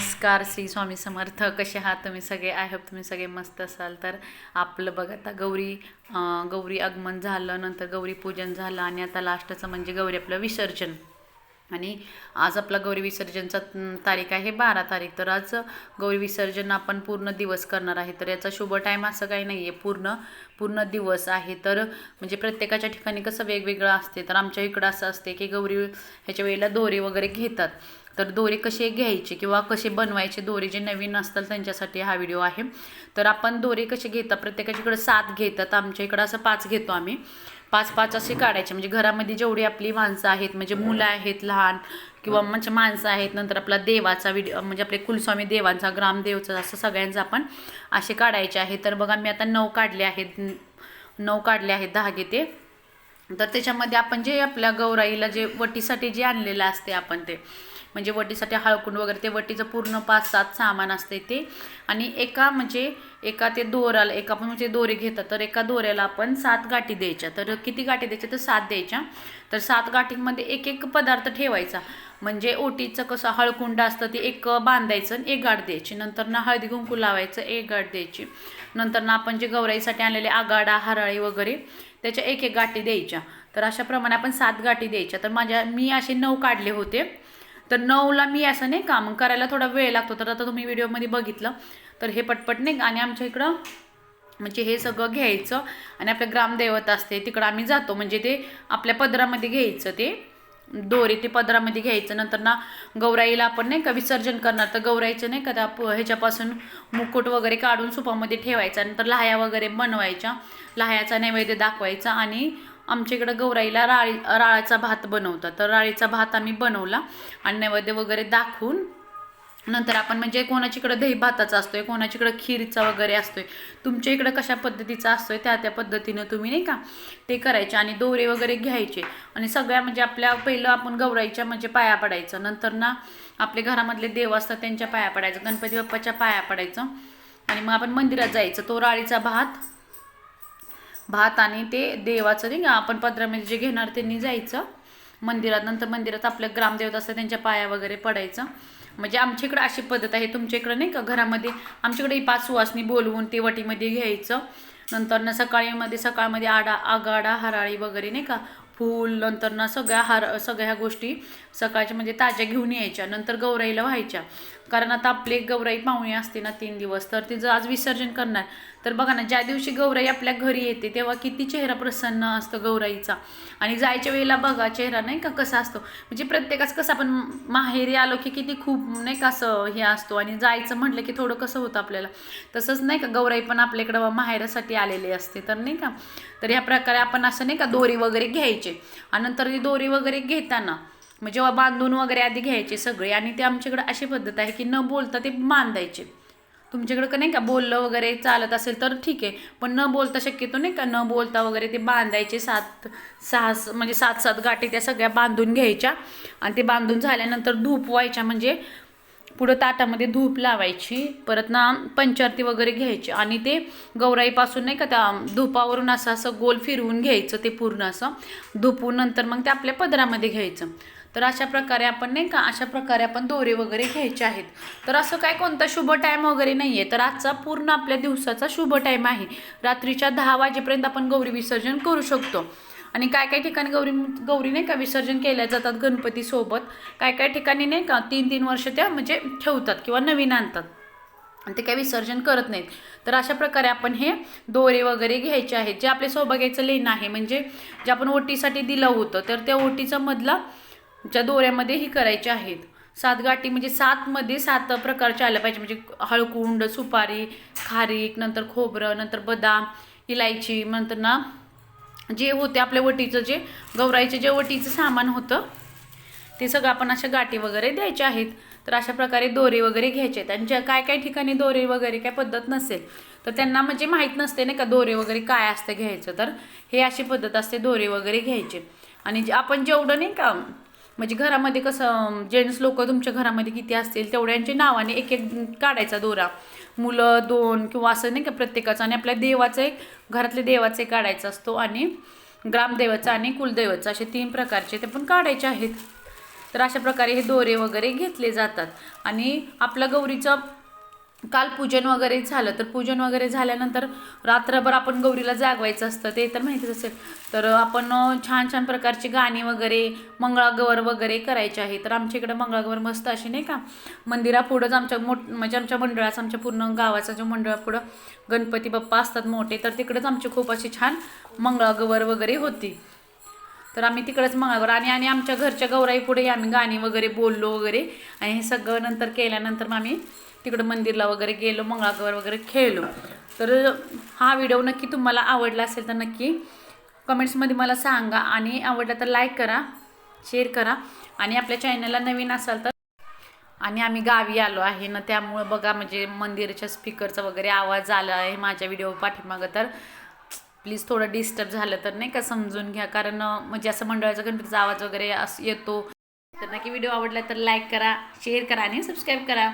नमस्कार. श्री स्वामी समर्थ. कसे आहात तुम्ही सगळे? आय होप तुम्ही सगळे मस्त असाल. तर आपलं बघा आता गौरी आगमन झालं, नंतर गौरी पूजन झालं आणि आता लास्टचं म्हणजे गौरी आपलं विसर्जन. आणि आज आपला गौरी विसर्जनचा तारीख आहे 12 तारीख. तर आज गौरी विसर्जन आपण पूर्ण दिवस करणार आहे. तर याचा शुभ टाईम असं काही नाही आहे, पूर्ण दिवस आहे. तर म्हणजे प्रत्येकाच्या ठिकाणी कसं वेगवेगळं असते. तर आमच्या इकडं असं असते की गौरी ह्याच्या वेळेला दोरे वगैरे घेतात. तर दोरे कसे घ्यायचे किंवा कसे बनवायचे, दोरे जे नवीन असतात त्यांच्यासाठी हा व्हिडिओ आहे. तर आपण दोरे कसे घेतात, प्रत्येकाच्याकडे 7 घेतात, आमच्या इकडं असं 5 घेतो आम्ही. 5-5 असे काढायचे. म्हणजे घरामध्ये जेवढी आपली माणसं आहेत, म्हणजे मुलं आहेत लहान किंवा म्हणजे माणसं आहेत, नंतर आपला देवाचा व्हिडिओ म्हणजे आपले कुलस्वामी देवांचा, ग्रामदेवचा, असं सगळ्यांचं आपण असे काढायचे आहे. तर बघा मी आता 9 काढले आहेत धागे ते. तर त्याच्यामध्ये आपण जे आपल्या गौराईला जे वटीसाठी जे आणलेलं असते आपण ते म्हणजे वटीसाठी हळकुंड वगैरे ते वटीचं पूर्ण 5-7 सामान असते ते. आणि एका ते दोऱ्याला आपण म्हणजे दोरे घेतात, तर एका दोऱ्याला आपण 7 गाठी द्यायच्या. तर किती गाठी द्यायच्या? तर 7 द्यायच्या. तर 7 गाठींमध्ये एक पदार्थ ठेवायचा. म्हणजे ओटीचं कसं हळकुंड असतं ते एक बांधायचं आणि एक गाठ द्यायची. नंतर ना हळदी कुंकू लावायचं, एक गाठ द्यायची. नंतर ना आपण जे गौराईसाठी आणलेले आगाडा हराळी वगैरे त्याच्या एक गाठी द्यायच्या. तर अशाप्रमाणे आपण 7 गाठी द्यायच्या. तर मी असे 9 काढले होते. तर 9ला मी असं नाही का मग करायला थोडा वेळ लागतो. तर आता तुम्ही व्हिडिओमध्ये बघितलं तर हे पटपट नाही. आणि आमच्या इकडं म्हणजे हे सगळं घ्यायचं आणि आपलं ग्रामदैवत असते तिकडं आम्ही जातो. म्हणजे ते आपल्या पदरामध्ये घ्यायचं, ते दोरे ते पदरामध्ये घ्यायचं. नंतर ना गौराईला आपण नाही का विसर्जन करणार, तर गौराईचं नाही का त्या ह्याच्यापासून मुकुट वगैरे काढून सुपामध्ये ठेवायचा. नंतर लाह्या वगैरे बनवायच्या, लाह्याचा नैवेद्य दाखवायचा. आणि आमच्या इकडं गौराईला राळाचा भात बनवतात. तर राळीचा भात आम्ही बनवला आणि नैवेद्य वगैरे दाखवून नंतर आपण म्हणजे कोणाच्याकडं दही भाताचा असतोय, कोणाच्याकडं खीरचा वगैरे असतोय, तुमच्या इकडं कशा पद्धतीचा असतोय त्या पद्धतीनं तुम्ही नाही का ते करायचे. आणि दोरे वगैरे घ्यायचे आणि सगळ्या म्हणजे आपल्या पहिलं आपण गौराईच्या म्हणजे पाया पडायचं. नंतर ना आपले घरामधले देव असतात त्यांच्या पाया पडायचं, गणपती बाप्पाच्या पाया पडायचं. आणि मग आपण मंदिरात जायचं. तो राळीचा भात आणि ते देवाचं नाही का आपण पदरामध्ये जे घेणार त्यांनी जायचं मंदिरात. नंतर मंदिरात आपल्या ग्रामदेवत असतात त्यांच्या पाया वगैरे पडायचं. म्हणजे आमच्या इकडं अशी पद्धत आहे. तुमच्या इकडं नाही का घरामध्ये आमच्याकडे 5 सुवासनी बोलवून ते वटीमध्ये घ्यायचं. नंतर ना सकाळमध्ये आगाडा हराळी वगैरे नाही का फूल, नंतर ना सगळ्या ह्या गोष्टी सकाळच्या म्हणजे ताज्या घेऊन यायच्या. नंतर गौराईला व्हायच्या. कारण आता आपले गौराई पाहुणे असते ना 3 दिवस, तर तिचं आज विसर्जन करणार. तर बघा ना, ज्या दिवशी गौराई आपल्या घरी येते तेव्हा किती चेहरा प्रसन्न असतं गौराईचा. आणि जायच्या वेळेला बघा चेहरा नाही का कसा असतो. म्हणजे प्रत्येकाच कसं आपण माहेरी आलो की किती खूप नाही का असं हे असतो, आणि जायचं म्हटलं की थोडं कसं होतं आपल्याला. तसंच नाही का गौराई पण आपल्याकडं माहेरासाठी आलेली असते. तर नाही का, तर ह्या प्रकारे आपण असं नाही का दोरी वगैरे घ्यायचे. आणि नंतर ती दोरी वगैरे घेताना म्हणजे जेव्हा बांधून वगैरे आधी घ्यायचे सगळे. आणि ते आमच्याकडे अशी पद्धत आहे की न बोलता ते बांधायचे. तुमच्याकडं का नाही का बोललं वगैरे चालत असेल तर ठीक आहे, पण न बोलता शक्यतो नाही का न बोलता वगैरे ते बांधायचे. 7 गाठी त्या सगळ्या बांधून घ्यायच्या. आणि ते बांधून झाल्यानंतर धूप व्हायच्या, म्हणजे पुढं ताटामध्ये धूप लावायची. परत ना पंचारती वगैरे घ्यायची आणि ते गौराईपासून नाही का त्या धूपावरून असं गोल फिरवून घ्यायचं ते पूर्ण असं धुपून. नंतर मग ते आपल्या पदरामध्ये घ्यायचं. तर अशा प्रकारे आपण दोरे वगैरे घ्यायचे आहेत. तर असं काय कोणता शुभ टाईम वगैरे नाही आहे. तर आजचा पूर्ण आपल्या दिवसाचा शुभ टाईम आहे. रात्रीच्या 10 वाजेपर्यंत आपण गौरी विसर्जन करू शकतो. आणि काय ठिकाणी गौरी नाही का विसर्जन केल्या जातात गणपतीसोबत. काय ठिकाणी नाही का 3-3 वर्ष त्या म्हणजे ठेवतात किंवा नवीन आणतात आणि ते काही विसर्जन करत नाहीत. तर अशा प्रकारे आपण हे दोरे वगैरे घ्यायचे आहेत. जे आपले सौभाग्याचं लेणं आहे, म्हणजे जे आपण ओटीसाठी दिलं होतं, तर त्या ओटीचा मधला ज्या दोऱ्यामध्ये ही करायचे आहेत 7 गाठी. म्हणजे 7मध्ये 7 प्रकारचे आल्या पाहिजे. म्हणजे हळकुंड, सुपारी, खारीक, नंतर खोबरं, नंतर बदाम, इलायची, नंतर ना जे होते आपल्या वटीचं जे गौराईचे जे वटीचं सामान होतं ते सगळं आपण अशा गाठी वगैरे द्यायच्या आहेत. तर अशा प्रकारे दोरे वगैरे घ्यायचे आहेत. आणि ज्या काय ठिकाणी दोरे वगैरे काय पद्धत नसेल तर त्यांना म्हणजे माहीत नसते नाही का दोरे वगैरे काय असतं घ्यायचं. तर हे अशी पद्धत असते दोरे वगैरे घ्यायचे. आणि आपण जेवढं नाही का म्हणजे घरामध्ये कसं जेंट्स लोक तुमच्या घरामध्ये किती असतील तेवढ्यांच्या नावाने एक काढायचा दोरा. मुलं 2 किंवा असं नाही का प्रत्येकाचं. आणि आपल्या देवाचं घरातले देवाचे काढायचा असतो आणि ग्रामदेवाचा आणि कुलदैवाचा, असे 3 प्रकारचे ते पण काढायचे आहेत. तर अशा प्रकारे हे दोरे वगैरे घेतले जातात. आणि आपलं गौरीचं काल पूजन वगैरे झालं, तर पूजन वगैरे झाल्यानंतर रात्रभर आपण गौरीला जागवायचं असतं, ते तर माहितीच असेल. तर आपण छान छान प्रकारची गाणी वगैरे मंगळागौर वगैरे करायचे आहे. तर आमच्या इकडे मंगळागौर मस्त अशी नाही का मंदिरापुढंच आमच्या म्हणजे आमच्या मंडळाचं, आमच्या पूर्ण गावाचा जो मंडळापुढं गणपती बाप्पा असतात मोठे, तर तिकडेच आमची खूप अशी छान मंगळागौर वगैरे होती. तर आम्ही तिकडेच मंगळागौर आणि आमच्या घरच्या गौराई पुढे आम्ही गाणी वगैरे बोललो वगैरे. आणि हे सगळं नंतर केल्यानंतर मग आम्ही तिकडं मंदिरला वगैरे गेलो, मंगळागौर वगैरे खेळलो. तर हा व्हिडिओ नक्की तुम्हाला आवडला असेल तर नक्की कमेंट्समध्ये मला सांगा. आणि आवडला तर लाईक करा, शेअर करा. आणि आपल्या चॅनलला नवीन असाल तर. आणि आम्ही गावी आलो आहे ना, त्यामुळं बघा म्हणजे मंदिराच्या स्पीकरचा वगैरे आवाज आला आहे माझ्या व्हिडिओ पाठीमागं. तर प्लीज थोडं डिस्टर्ब झालं तर नाही का समजून घ्या, कारण म्हणजे असं मंडळाचा गणपतीचा आवाज वगैरे असं येतो. तर नक्की व्हिडिओ आवडला तर लाईक करा, शेअर करा आणि सबस्क्राईब करा.